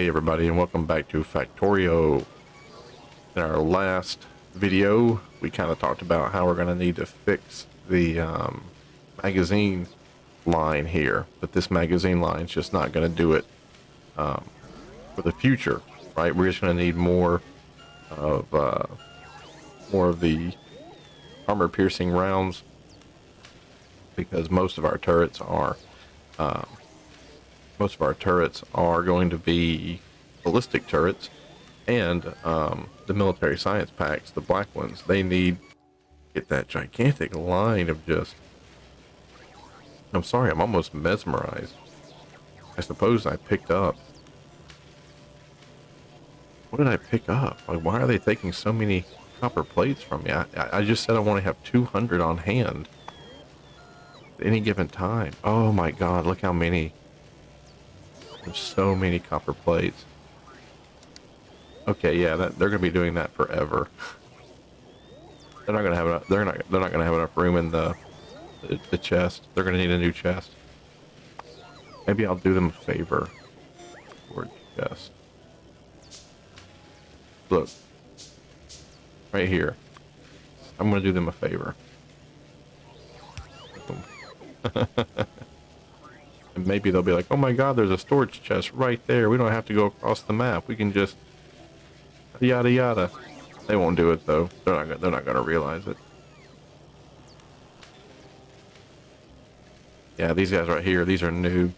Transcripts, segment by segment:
everybody, and welcome back to Factorio. In our last video, we kind of talked about how we're going to need to fix the magazine line here, but this magazine line is just not going to do it for the future, right? We're just going to need more of the armor-piercing rounds because most of our turrets are going to be ballistic turrets, and the military science packs, the black ones, they need to get that gigantic line of just, I'm sorry, I'm almost mesmerized. I suppose I picked up, what did I pick up? Like, why are they taking so many copper plates from me? I just said I want to have 200 on hand at any given time. Oh my god, look how many. There's so many copper plates. Okay, yeah, they're gonna be doing that forever. They're not gonna have enough. They're not gonna have enough room in the chest. They're gonna need a new chest. Maybe I'll do them a favor. Storage chest. Look, right here. I'm gonna do them a favor. And maybe they'll be like, "Oh my God, there's a storage chest right there. We don't have to go across the map. We can just yada yada." They won't do it though. They're not gonna realize it. Yeah, these guys right here, these are new.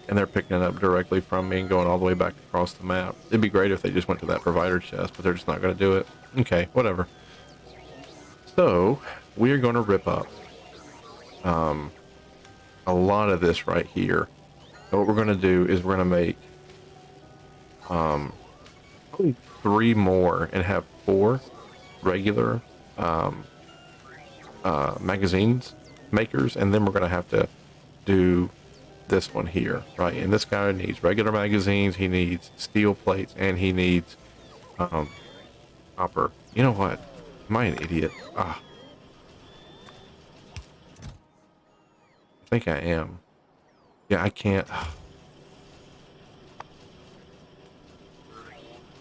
And they're picking it up directly from me and going all the way back across the map. It'd be great if they just went to that provider chest, but they're just not gonna do it. Okay, whatever. So, we are gonna rip up a lot of this right here. And what we're gonna do is we're gonna make probably 3 more and have 4 regular magazines makers, and then we're gonna have to do this one here, right? And this guy needs regular magazines, he needs steel plates, and he needs copper. You know what? Am I an idiot? I think I am. Yeah, I can't. I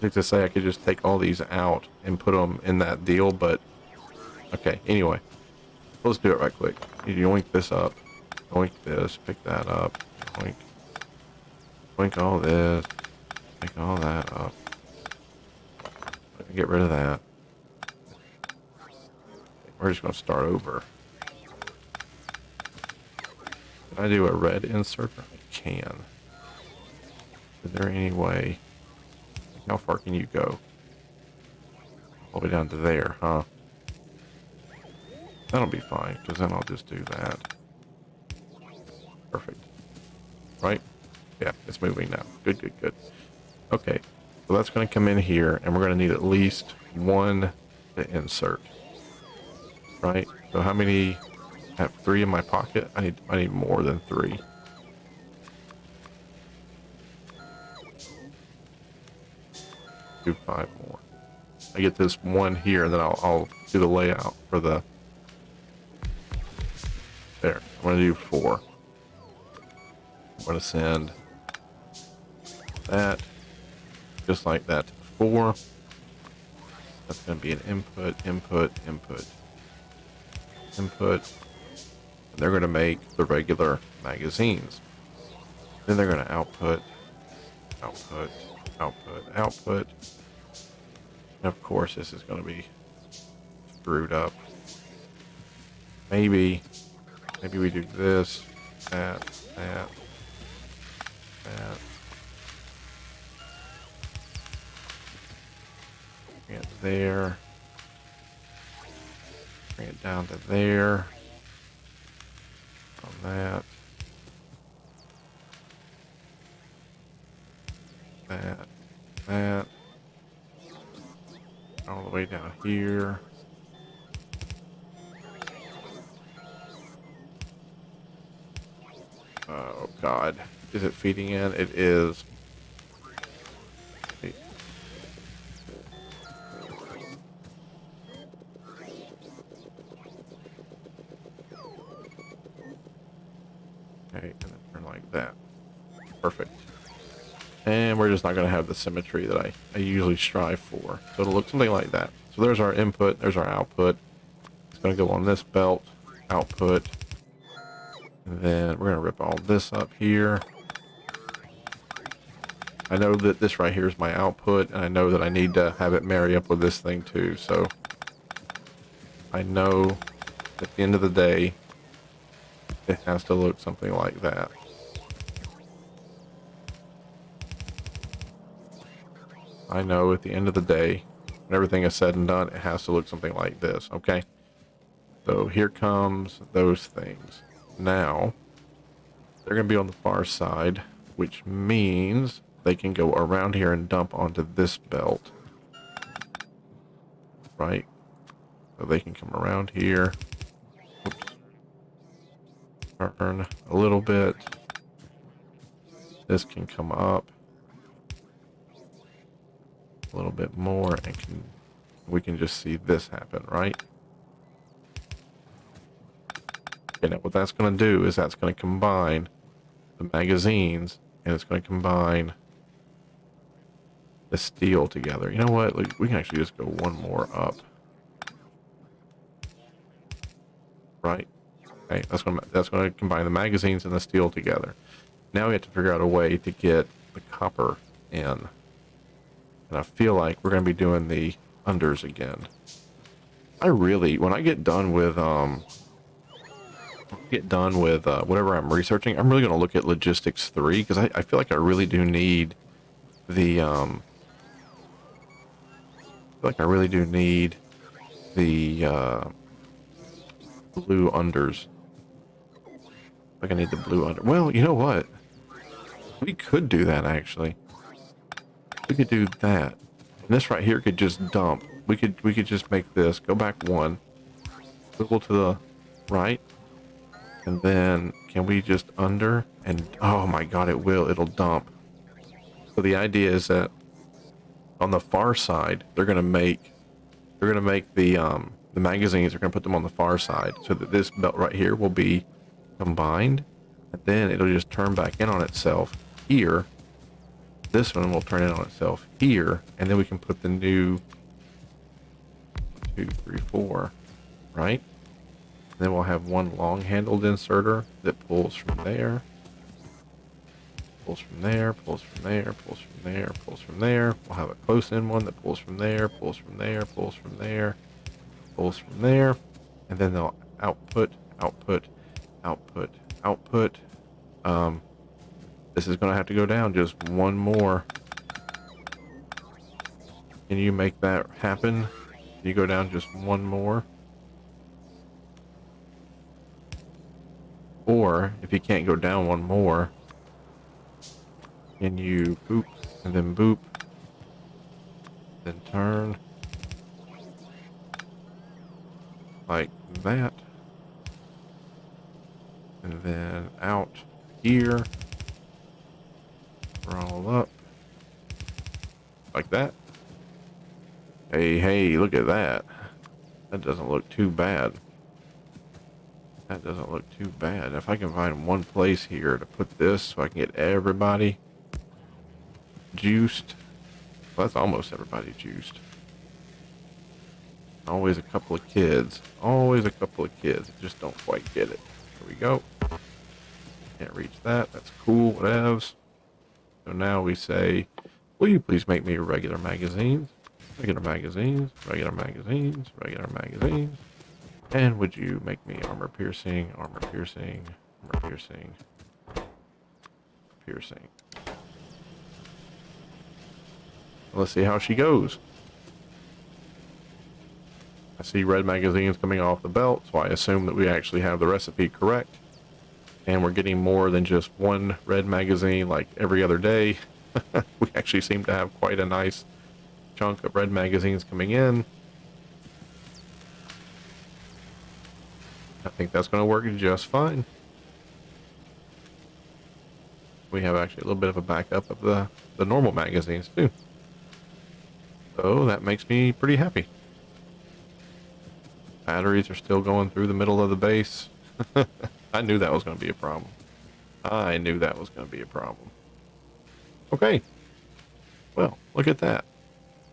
think to say I could just take all these out and put them in that deal, but okay, anyway. Let's do it right quick. You yoink this up. Yoink this. Pick that up. Yoink. Yoink all this. Pick all that up. Get rid of that. We're just going to start over. Can I do a red insert? I can. Is there any way? How far can you go? All the way down to there, huh? That'll be fine, because then I'll just do that. Perfect. Right? Yeah, it's moving now. Good, good, good. Okay, so that's going to come in here, and we're going to need at least 1 to insert. Right? So how many? I have 3 in my pocket. I need more than 3. Do 5 more. I get this 1 here, and then I'll do the layout for the. There. I'm gonna do 4. I'm gonna send that just like that to 4. That's gonna be an input, input, input, input. And they're gonna make the regular magazines. Then they're gonna output, output, output, output. And of course, this is gonna be screwed up. Maybe we do this, that, that, that. Bring it there. Bring it down to there. On that. That. That. All the way down here. Oh God, is it feeding in? It is. Okay, and then turn like that. Perfect. And we're just not going to have the symmetry that I usually strive for. So it'll look something like that. So there's our input, there's our output. It's going to go on this belt, output. And then we're going to rip all this up here. I know that this right here is my output, and I know that I need to have it marry up with this thing too. So I know at the end of the day, it has to look something like that. I know at the end of the day, when everything is said and done, it has to look something like this, okay? So here comes those things. Now, they're going to be on the far side, which means they can go around here and dump onto this belt. Right? So they can come around here. Oops. Turn a little bit. This can come up a little bit more, and we can just see this happen, right? Okay, now what that's going to do is that's going to combine the magazines, and it's going to combine the steel together. You know what? Like, we can actually just go one more up. Right? Okay, that's going to combine the magazines and the steel together. Now we have to figure out a way to get the copper in. And I feel like we're going to be doing the unders again. When I get done with whatever I'm researching, I'm really going to look at logistics 3, because I feel like I really do need the blue unders. Like I need the blue under. Well, you know what? We could do that actually. We could do that. And this right here could just dump. We could just make this go back one, swivel to the right, and then can we just under? And oh my god, it'll dump. So the idea is that on the far side, they're gonna make the magazines. They're gonna put them on the far side so that this belt right here will be combined, and then it'll just turn back in on itself here. This one will turn in on itself here, and then we can put the new 2, 3, 4, right? And then we'll have one long-handled inserter that pulls from there, pulls from there, pulls from there, pulls from there, pulls from there. We'll have a close-in one that pulls from there, pulls from there, pulls from there, pulls from there, and then they'll output, output, output, output. This is going to have to go down just one more. Can you make that happen? Can you go down just one more? Or, if you can't go down one more, can you boop, and then boop, then turn, like that, and then out here, roll up, like that. Hey, look at that. That doesn't look too bad. That doesn't look too bad. If I can find one place here to put this so I can get everybody juiced. Well, that's almost everybody juiced. Always a couple of kids. Always a couple of kids that just don't quite get it. There we go. Can't reach that. That's cool. Whatevs. So now we say, will you please make me regular magazines? Regular magazines, regular magazines, regular magazines. And would you make me armor piercing, armor piercing, armor piercing, piercing. Let's see how she goes. I see red magazines coming off the belt, so I assume that we actually have the recipe correct. And we're getting more than just one red magazine like every other day. We actually seem to have quite a nice chunk of red magazines coming in. I think that's going to work just fine. We have actually a little bit of a backup of the normal magazines too. So that makes me pretty happy. Batteries are still going through the middle of the base. I knew that was going to be a problem. I knew that was going to be a problem. Okay, Well, look at that.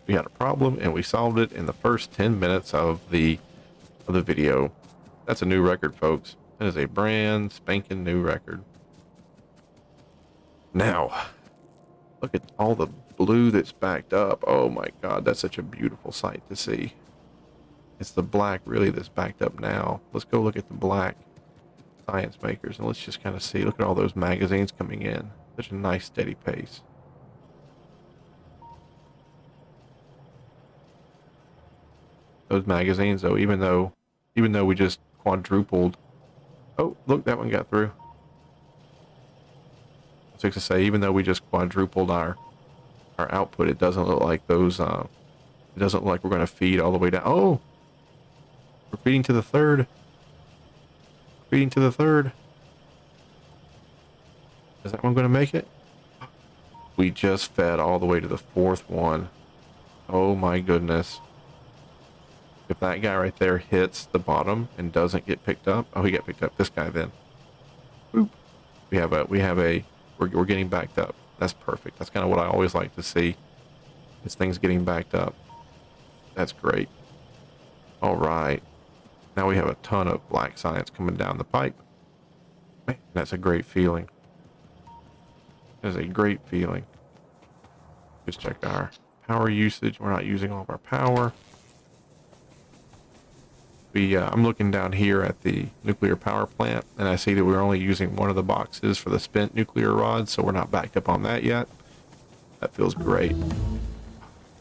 We had a problem and we solved it in the first 10 minutes of the video. That's a new record, folks. That is a brand spanking new record. Now, look at all the blue that's backed up. Oh my God, that's such a beautiful sight to see. It's the black really that's backed up now. Let's go look at the black science makers and let's just kind of see. Look at all those magazines coming in. Such a nice steady pace. Those magazines though, even though we just quadrupled. Oh, look, that one got through. I was to say, even though we just quadrupled our output, it doesn't look like those it doesn't look like we're going to feed all the way down. Oh, we're feeding to the third. Feeding to the third. Is that one going to make it? We just fed all the way to the fourth one. Oh my goodness. If that guy right there hits the bottom and doesn't get picked up. Oh, he got picked up. This guy then. Boop. We're getting backed up. That's perfect. That's kind of what I always like to see. Is things getting backed up. That's great. All right. Now we have a ton of black science coming down the pipe. Man, that's a great feeling. That's a great feeling. Just check our power usage. We're not using all of our power. I'm looking down here at the nuclear power plant, and I see that we're only using one of the boxes for the spent nuclear rods, so we're not backed up on that yet. That feels great.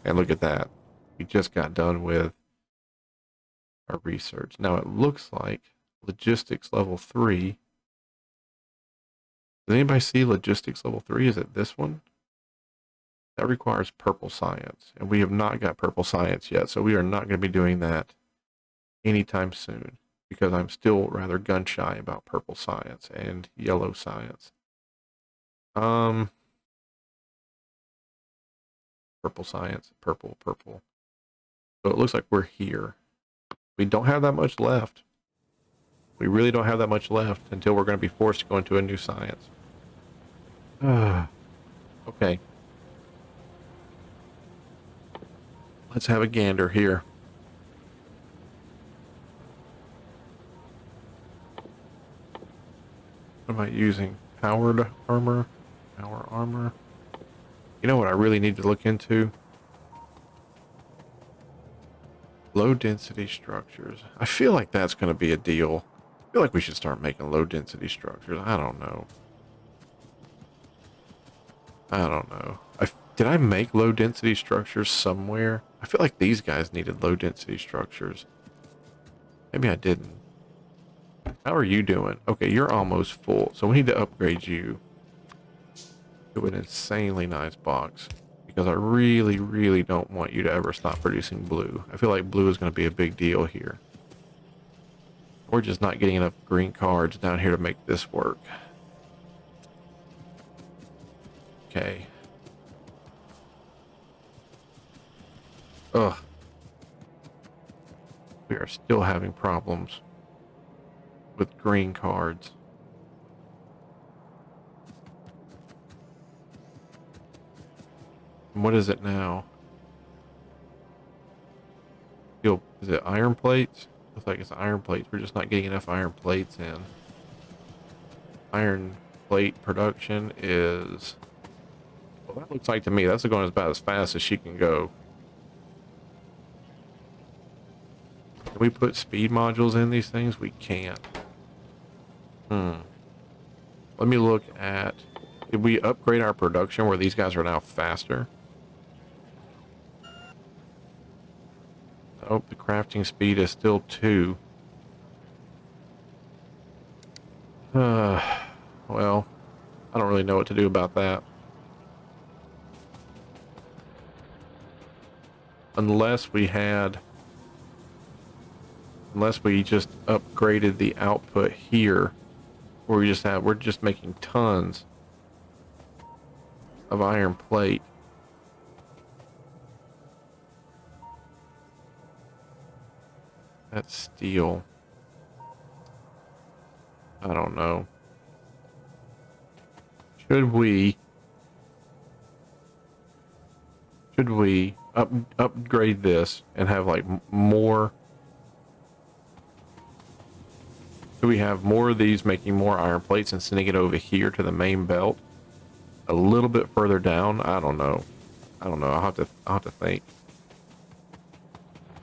And look at that. We just got done with our research. Now it looks like logistics level 3. Does anybody see logistics level 3? Is it this one? That requires purple science, and we have not got purple science yet, so we are not going to be doing that anytime soon, because I'm still rather gun shy about purple science and yellow science. Purple science, purple. So it looks like we're here. We don't have that much left. We really don't have that much left until we're going to be forced to go into a new science. Okay. Let's have a gander here. What am I using? Powered armor? Power armor? You know what I really need to look into? Low density structures. I feel like that's going to be a deal. I feel like we should start making low density structures. I don't know. Did I make low density structures somewhere? I feel like these guys needed low density structures. Maybe I didn't. How are you doing? Okay, you're almost full, so we need to upgrade you to an insanely nice box, because I really don't want you to ever stop producing blue. I feel like blue is going to be a big deal here. We're just not getting enough green cards down here to make this work. Okay. Ugh. We are still having problems with green cards. And what is it now? Is it iron plates? Looks like it's iron plates. We're just not getting enough iron plates in. Iron plate production is... Well, that looks like to me that's going about as fast as she can go. Can we put speed modules in these things? We can't. Let me look at... Did we upgrade our production where these guys are now faster? Oh, the crafting speed is still 2. Well, I don't really know what to do about that. Unless we just upgraded the output here, where we're just making tons of iron plate. That's steel. I don't know. Should we should we upgrade this and have like more? Do we have more of these making more iron plates and sending it over here to the main belt? A little bit further down? I don't know. I don't know. I'll have to think.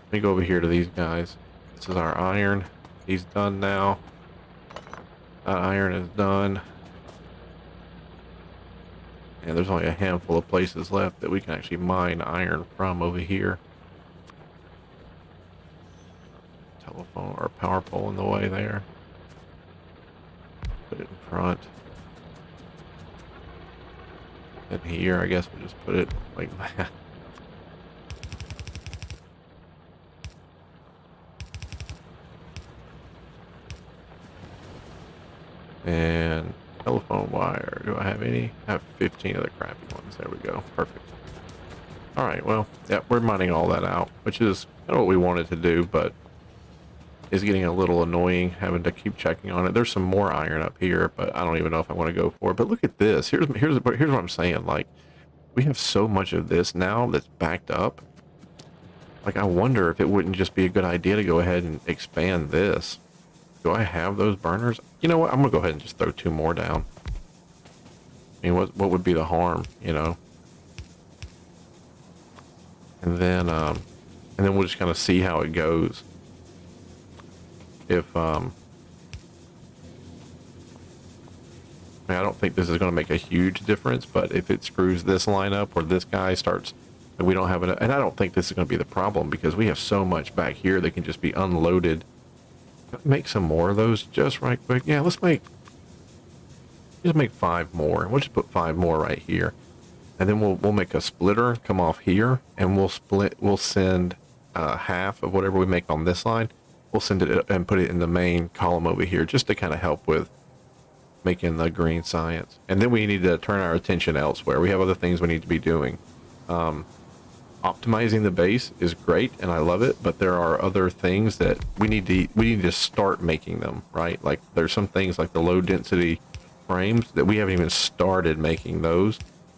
Let me go over here to these guys. This is our iron. He's done now. That iron is done. And there's only a handful of places left that we can actually mine iron from over here. Telephone or power pole in the way there. Put it in front. And here, I guess we'll just put it like that. And telephone wire. Do I have any? I have 15 of the crappy ones. There we go. Perfect. All right. Well, yeah, we're mining all that out, which is kind of what we wanted to do, but is getting a little annoying having to keep checking on it. There's some more iron up here, but I don't even know if I want to go for it. But look at this. Here's what I'm saying. Like, we have so much of this now that's backed up. Like, I wonder if it wouldn't just be a good idea to go ahead and expand this. Do I have those burners? You know what? I'm gonna go ahead and just throw 2 more down. I mean, what would be the harm, you know? And then we'll just kind of see how it goes. If I mean, I don't think this is going to make a huge difference, but if it screws this line up or this guy starts, and we don't have enough, and I don't think this is going to be the problem because we have so much back here that can just be unloaded. Make some more of those just right quick. Yeah, just make 5 more. We'll just put 5 more right here, and then we'll make a splitter come off here, and we'll send half of whatever we make on this line. We'll send it and put it in the main column over here just to kind of help with making the green science. And then we need to turn our attention elsewhere. We have other things we need to be doing. Optimizing the base is great and I love it, but there are other things that we need to start making them, right? Like there's some things like the low density frames that we haven't even started making those.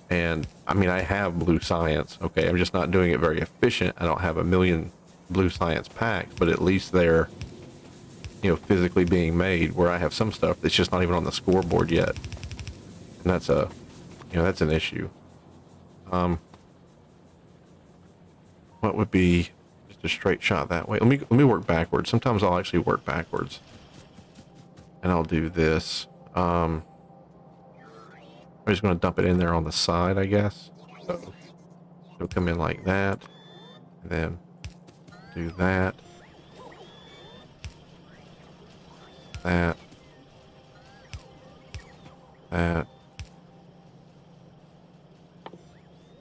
And I mean, I have blue science. Okay. I'm just not doing it very efficient. I don't have a million blue science packs, but at least they're, you know, physically being made, where I have some stuff that's just not even on the scoreboard yet. And that's that's an issue. What would be just a straight shot that way? Let me work backwards. Sometimes I'll actually work backwards. And I'll do this. I'm just going to dump it in there on the side, I guess. So it'll come in like that. And then do that. That. That.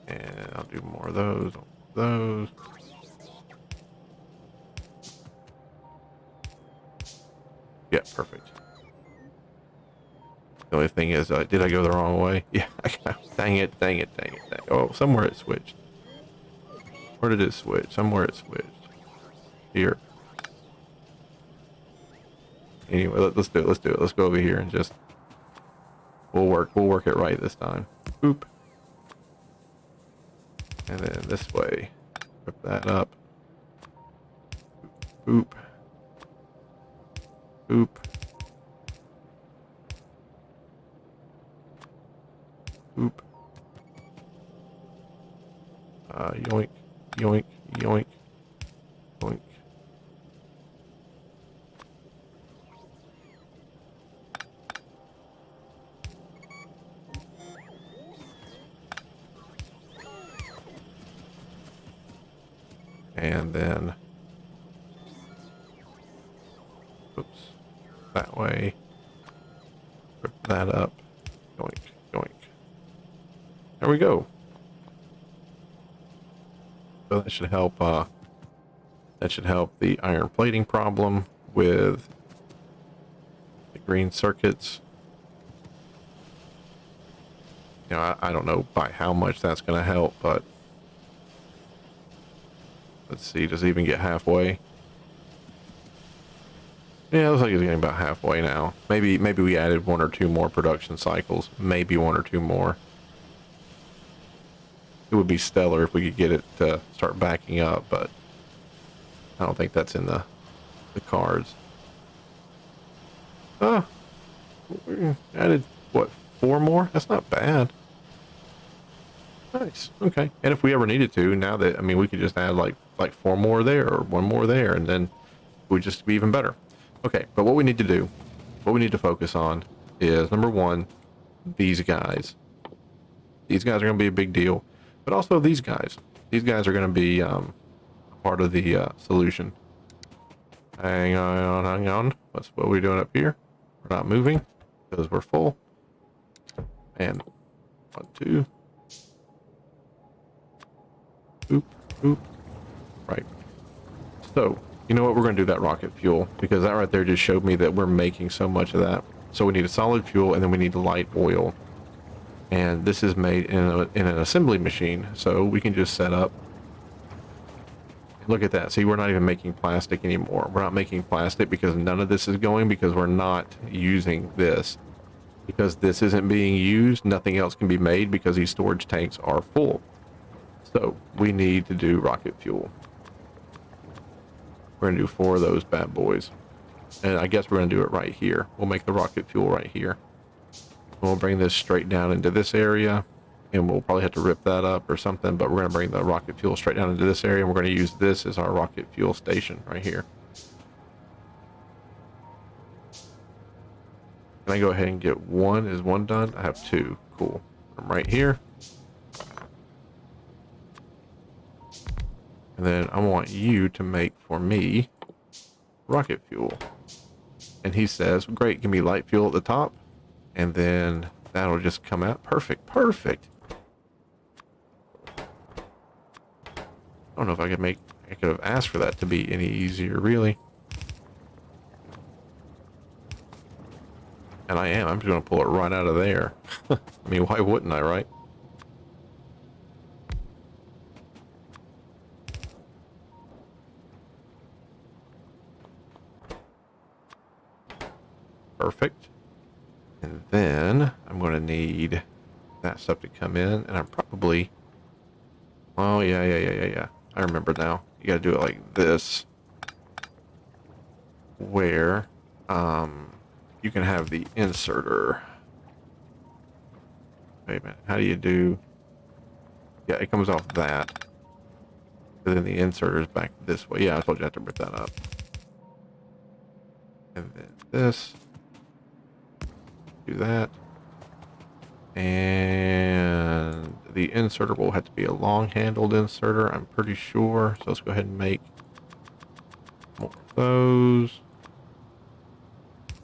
And I'll do more of those. Yeah, perfect. The only thing is, did I go the wrong way? Yeah, dang it. Oh, somewhere it switched. Where did it switch? Somewhere it switched. Here. Anyway, let's do it. Let's go over here and just, we'll work it right this time. Boop. And then this way, rip that up. Boop. Boop. Boop. Yoink, yoink, yoink, yoink. And then, oops, that way, rip that up, yoink, yoink. There we go. So that should help, the iron plating problem with the green circuits. You know, I don't know by how much that's going to help, but let's see, does it even get halfway? Yeah, it looks like it's getting about halfway now. Maybe we added 1 or 2 more production cycles. Maybe 1 or 2 more. it would be stellar if we could get it to start backing up, but I don't think that's in the cards. Oh, we added, what, 4 more? That's not bad. Nice. Okay. And if we ever needed to, now that, I mean, we could just add like 4 more there or 1 more there, and then it would just be even better. Okay. But what we need to do, what we need to focus on is, number 1, these guys. These guys are going to be a big deal, but also these guys. These guys are going to be part of the solution. Hang on, hang on. What's what we're doing up here? We're not moving because we're full. And 1, 2. Oop, oop. Right. So, you know what? We're going to do that rocket fuel because that right there just showed me that we're making so much of that. So we need a solid fuel and then we need light oil. And this is made in an assembly machine. So we can just set up. Look at that. See, we're not even making plastic anymore. We're not making plastic because none of this is going because we're not using this. Because this isn't being used, nothing else can be made because these storage tanks are full. So we need to do rocket fuel. We're going to do 4 of those bad boys. And I guess we're going to do it right here. We'll make the rocket fuel right here. We'll bring this straight down into this area. And we'll probably have to rip that up or something, but we're going to bring the rocket fuel straight down into this area, and we're going to use this as our rocket fuel station right here. Can I go ahead and get 1? Is 1 done? I have 2. Cool. I'm right here. And then I want you to make for me rocket fuel. And he says, great, give me light fuel at the top. And then that'll just come out. Perfect, perfect. I don't know if I could have asked for that to be any easier, really. And I am. I'm just going to pull it right out of there. I mean, why wouldn't I, right? Perfect. And then I'm going to need that stuff to come in. And I'm probably... Oh, yeah. I remember now. You got to do it like this. Where you can have the inserter. Wait a minute. How do you do... Yeah, it comes off that. And then the inserter's back this way. Yeah, I told you I have to rip that up. And then this. Do that. And the inserter will have to be a long-handled inserter, I'm pretty sure. So let's go ahead and make more of those.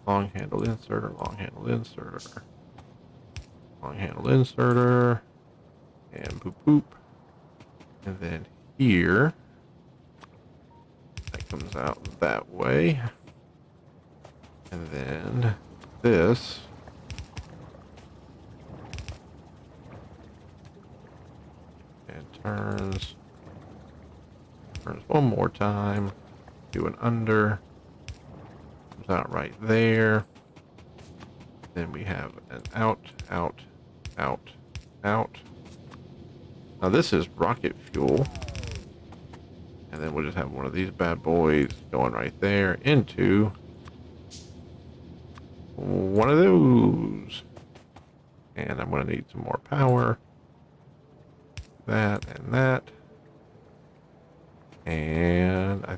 Long-handled inserter, long-handled inserter. Long-handled inserter. And boop boop. And then here, that comes out that way. And then this. And turns one more time. Do an under. Comes out right there. Then we have an out, out, out, out. Now this is rocket fuel. And then we'll just have one of these bad boys going right there into one of those. And I'm going to need some more power. That and that. And I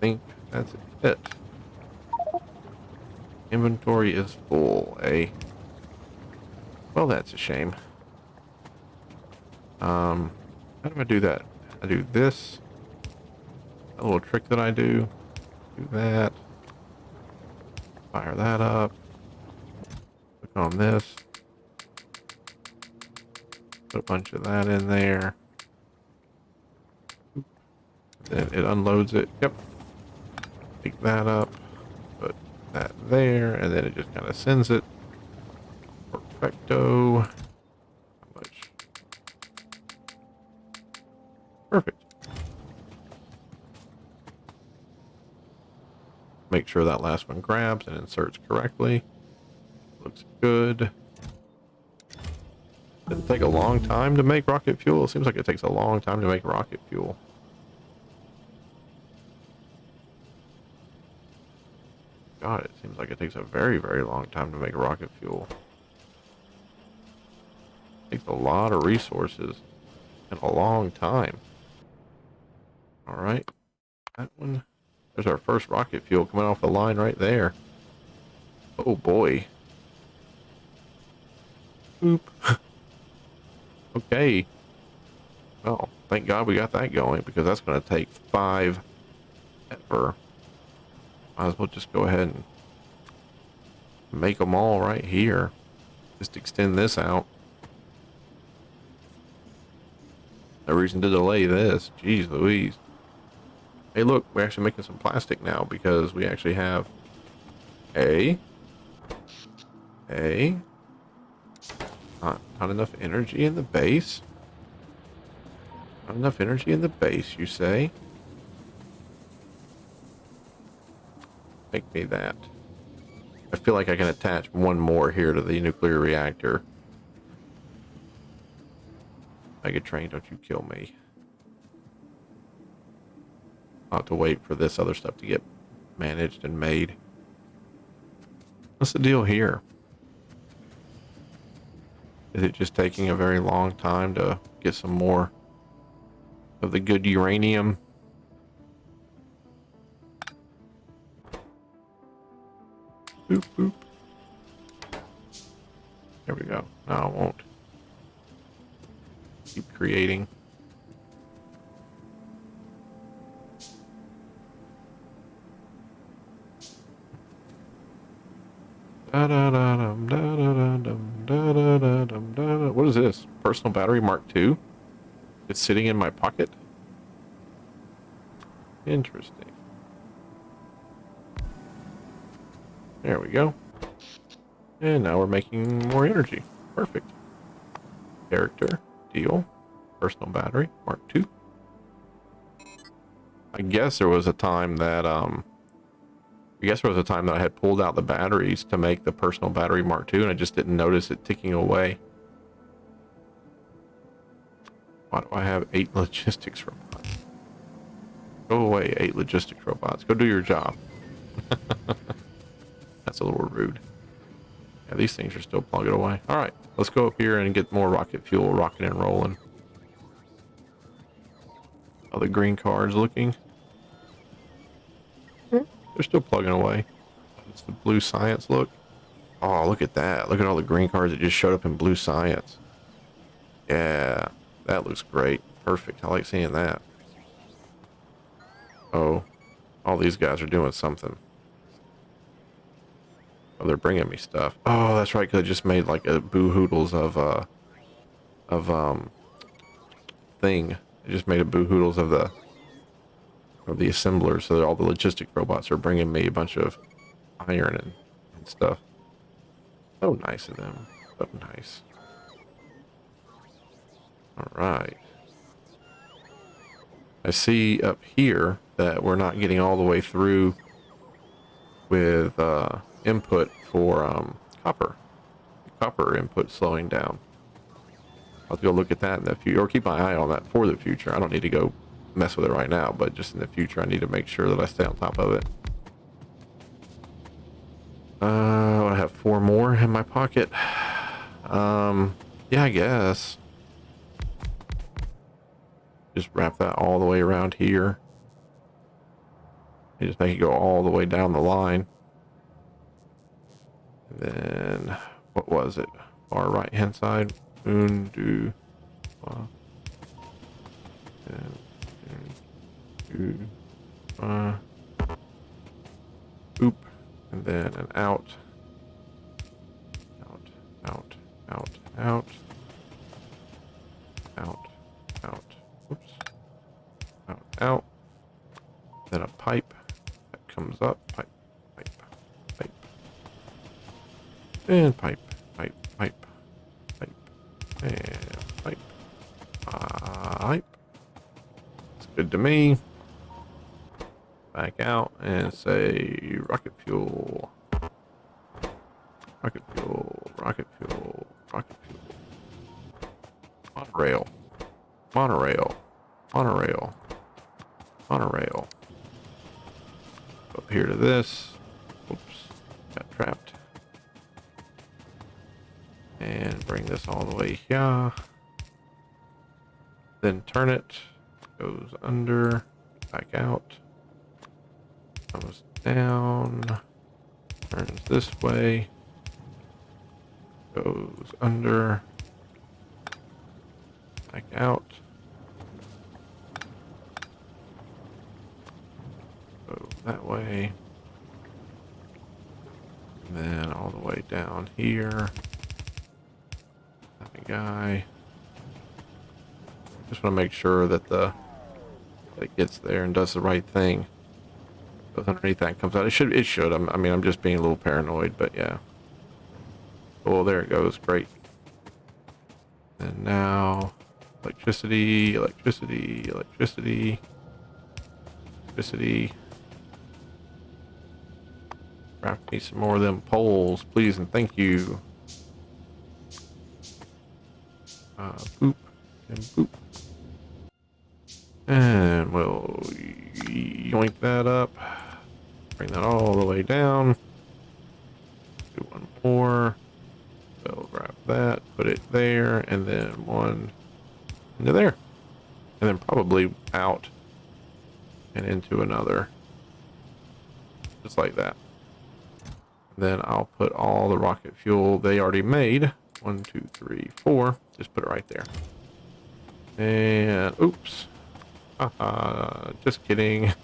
think that's it. Inventory is full, eh? Well, that's a shame. How do I do that? I do this. A little trick that I do. Do that. Fire that up. Click on this. Put a bunch of that in there. Then it unloads it. Yep. Pick that up. Put that there. And then it just kind of sends it. Perfecto. How much? Perfect. Make sure that last one grabs and inserts correctly. Looks good. Does it take a long time to make rocket fuel? It seems like it takes a long time to make rocket fuel. God, it seems like it takes a very, very long time to make rocket fuel. It takes a lot of resources and a long time. Alright, that one. There's our first rocket fuel coming off the line right there. Oh boy. Oop. Okay. Well, thank God we got that going, because that's going to take 5 ever. Might as well just go ahead and make them all right here. Just extend this out. No reason to delay this. Jeez Louise. Hey look, we're actually making some plastic now because we actually have not enough energy in the base. Not enough energy in the base, you say? Make me that. I feel like I can attach one more here to the nuclear reactor. Megatrain, don't you kill me. I'll have to wait for this other stuff to get managed and made. What's the deal here? Is it just taking a very long time to get some more of the good uranium? Boop, boop. There we go. No, I won't. Keep creating. What is this? Personal battery Mark II? It's sitting in my pocket? Interesting. There we go. And now we're making more energy. Perfect. Character, deal, personal battery Mark II. I guess there was a time that I had pulled out the batteries to make the personal battery Mark II, and I just didn't notice it ticking away. Why do I have 8 logistics robots? Go away, 8 logistics robots. Go do your job. That's a little rude. Yeah, these things are still plugging away. All right, let's go up here and get more rocket fuel rocking and rolling. All the green cards looking. They're still plugging away. It's the blue science look. Oh, look at that. Look at all the green cards that just showed up in blue science. Yeah, that looks great. Perfect. I like seeing that. Oh, all these guys are doing something. Oh, they're bringing me stuff. Oh, that's right, because I just made like a boo-hoodles of thing. I just made a boo-hoodles of the assemblers, so that all the logistic robots are bringing me a bunch of iron and stuff. So nice of them. So nice. All right. I see up here that we're not getting all the way through with input for copper. Copper input slowing down. I'll have to go look at that in the future, or keep my eye on that for the future. I don't need to go mess with it right now, but just in the future I need to make sure that I stay on top of it. I have 4 more in my pocket. Yeah, I guess. Just wrap that all the way around here. And just make it go all the way down the line. And then, what was it? Our right hand side. Undo. Oop. And then an out. Out, out, out, out. Out, out. Oops. Out, out. Then a pipe that comes up. Pipe, pipe, pipe. And pipe, pipe, pipe, pipe. And pipe. Pipe. It's good to me. Back out and say rocket fuel. Rocket fuel, rocket fuel, rocket fuel. up here to this. Oops, got trapped. And bring this all the way here. Then turn it. Goes under, back out. Comes down. Turns this way. Goes under. Back out. Go that way. And then all the way down here. That guy. Just want to make sure that that it gets there and does the right thing. Goes underneath that and comes out. It should. I mean, I'm just being a little paranoid, but yeah. Oh, there it goes. Great. And now, electricity, electricity, electricity, electricity. Craft me some more of them poles, please and thank you. Boop and boop. And we'll yoink that up. Bring that all the way down. Do one more. We'll grab that, put it there, and then one into there. And then probably out and into another. Just like that. Then I'll put all the rocket fuel they already made. 1, 2, 3, 4. Just put it right there. And oops. Just kidding.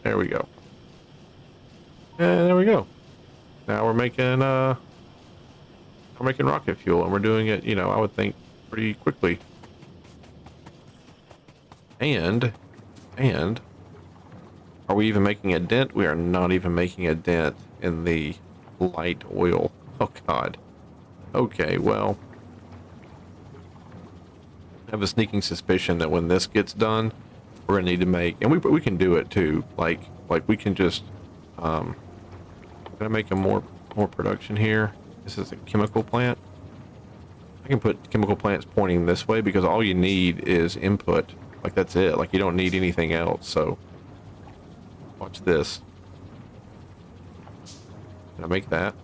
There we go. And there we go. Now we're making rocket fuel, and we're doing it, you know, I would think pretty quickly. And are we even making a dent? We are not even making a dent in the light oil. Oh God. Okay, well, I have a sneaking suspicion that when this gets done, we're gonna need to make, and we can do it too. Like we can just gonna make a more production here. This is a chemical plant. I can put chemical plants pointing this way because all you need is input. Like that's it. Like you don't need anything else. So watch this. Can I make that?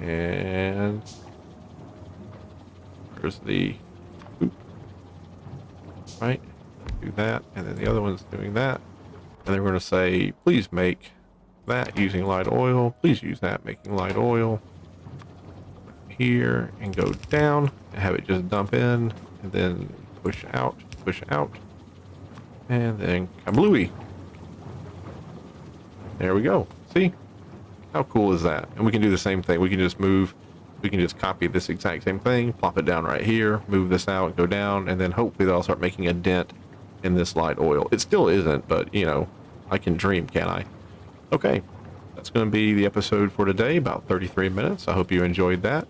And there's the boop. Right? Do that, and then the other one's doing that. And then we're going to say, please make that using light oil. Please use that making light oil. Here and go down and have it just dump in and then push out, and then kablooey. There we go. See? How cool is that? And we can do the same thing. We can just copy this exact same thing, plop it down right here, move this out, go down, and then hopefully that'll start making a dent in this light oil. It still isn't, but you know, I can dream, can't I? Okay, that's going to be the episode for today, about 33 minutes. I hope you enjoyed that.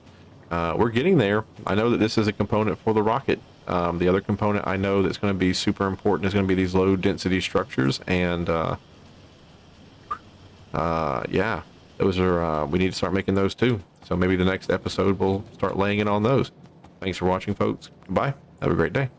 We're getting there. I know that this is a component for the rocket. The other component I know that's going to be super important is going to be these low density structures, and yeah, those are we need to start making those too. So maybe the next episode we'll start laying it on those. Thanks for watching, folks. Goodbye. Have a great day.